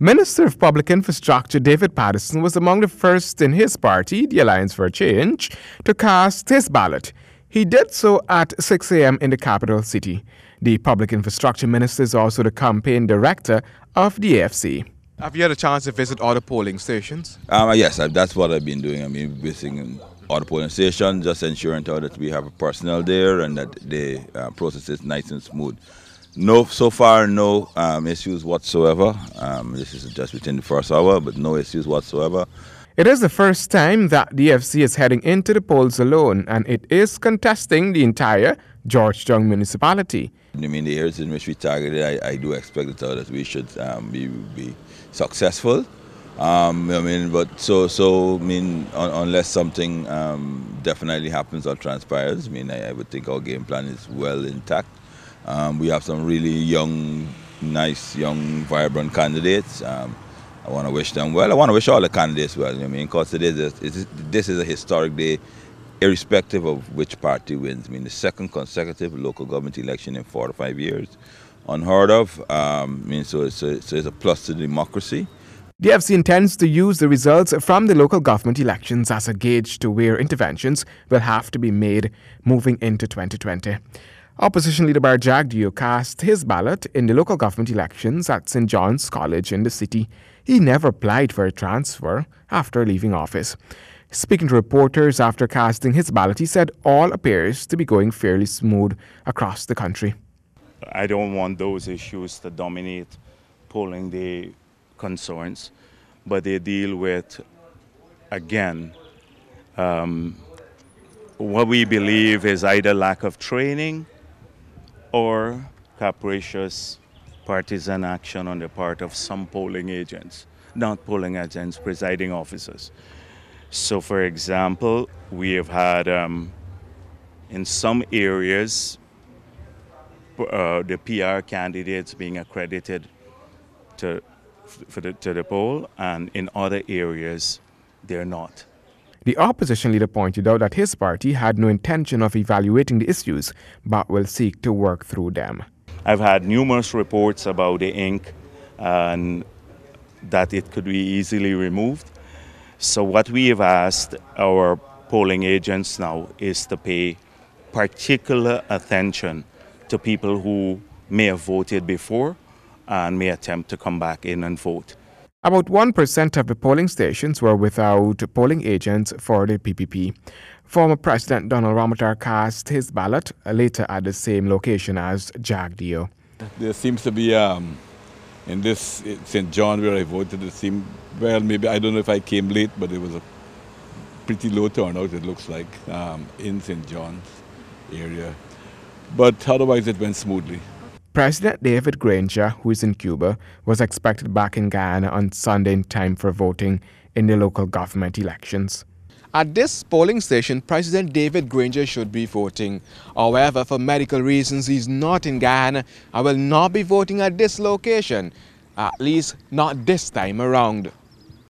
Minister of Public Infrastructure David Patterson was among the first in his party, the Alliance for Change, to cast his ballot. He did so at 6 a.m. in the capital city. The Public Infrastructure Minister is also the campaign director of the AFC. Have you had a chance to visit all the polling stations? Yes, that's what I've been doing. Visiting all the polling stations, just ensuring that we have personnel there and that the process is nice and smooth. So far, no issues whatsoever. This is just within the first hour, but no issues whatsoever. It is the first time that the FC is heading into the polls alone, and it is contesting the entire Georgetown municipality. The areas in which we targeted, I do expect that we should be successful. Unless something definitely happens or transpires, I would think our game plan is well intact. We have some really nice, vibrant candidates. I want to wish them well. I want to wish all the candidates well. Because this is a historic day, irrespective of which party wins. The second consecutive local government election in 4 to 5 years, unheard of. So it's a plus to democracy. The FC intends to use the results from the local government elections as a gauge to where interventions will have to be made moving into 2020. Opposition leader Barjag Dio cast his ballot in the local government elections at St. John's College in the city. He never applied for a transfer after leaving office. Speaking to reporters after casting his ballot, he said all appears to be going fairly smooth across the country. I don't want those issues to dominate polling day concerns, but they deal with, again, what we believe is either lack of training or capricious partisan action on the part of some polling agents, not polling agents, presiding officers. So, for example, we have had in some areas the PR candidates being accredited to the poll, and in other areas they're not. The opposition leader pointed out that his party had no intention of evaluating the issues, but will seek to work through them. I've had numerous reports about the ink and that it could be easily removed. So what we have asked our polling agents now is to pay particular attention to people who may have voted before and may attempt to come back in and vote. About 1% of the polling stations were without polling agents for the PPP. Former President Donald Ramotar cast his ballot later at the same location as Jagdio. There seems to be, in this St. John where I voted, maybe I don't know if I came late, but it was a pretty low turnout, it looks like, in St. John's area. But otherwise it went smoothly. President David Granger, who is in Cuba, was expected back in Guyana on Sunday in time for voting in the local government elections. At this polling station, President David Granger should be voting. However, for medical reasons, he's not in Guyana and will not be voting at this location, at least not this time around.